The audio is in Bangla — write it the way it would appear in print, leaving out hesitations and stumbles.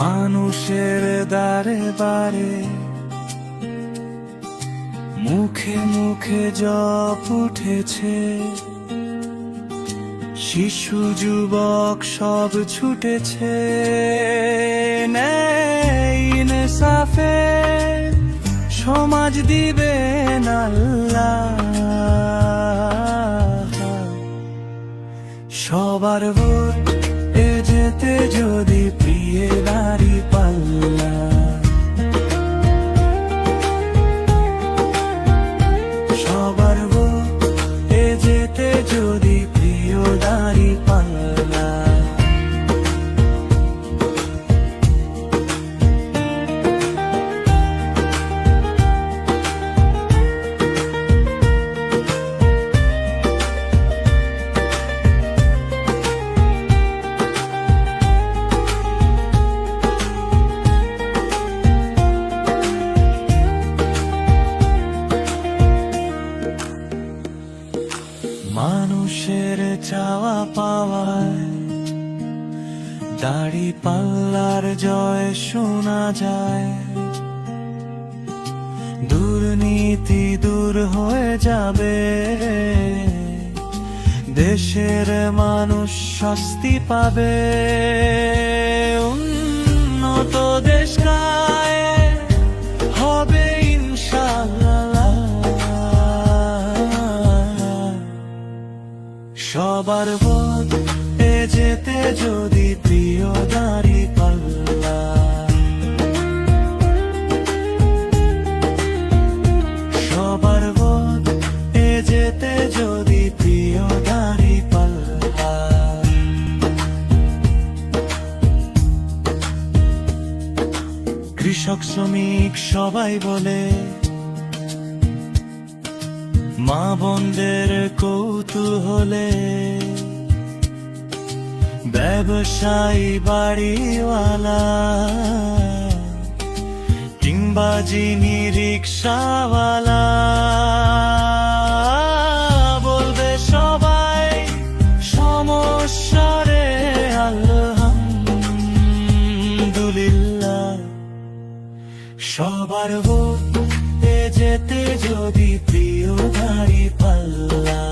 মানুষের দারে বারে মুখে মুখে জপ উঠেছে, শিশু যুবক সব ছুটেছে ইনসাফে সমাজ দিবেন আল্লাহ। সবার ভোট এ যেতে যদি প্রিয় নারী পাল্লা, সবার ভোট এ যেতে যদি প্রিয় নারী পাল্লা। মানুষের চাওয়া পাওয়ায় দাড়ি পাল্লার জয় শোনা যায়, দুর্নীতি দূর হয়ে যাবে, দেশের মানুষ স্বস্তি পাবে, উন্নত দেশ গায়ে হবে ইনশাআল্লাহ। সবার ভোট এ যেতে যদি প্রিয় দাড়ি পাল্লা, সবার ভোট এ যেতে যদি প্রিয় দাড়ি পাল্লা। কৃষক শ্রমিক সবাই বলে, মা বোনদের কৌতূহলে, ব্যবসায়ী বাড়িওয়ালা কিংবা যিনি রিক্সাওয়ালা, বলবে সবাই সমস্যারে আলহামদুলিল্লাহ। সবার ভোট এ যেতে যদি প্রিয় দাড়ি পাল্লা।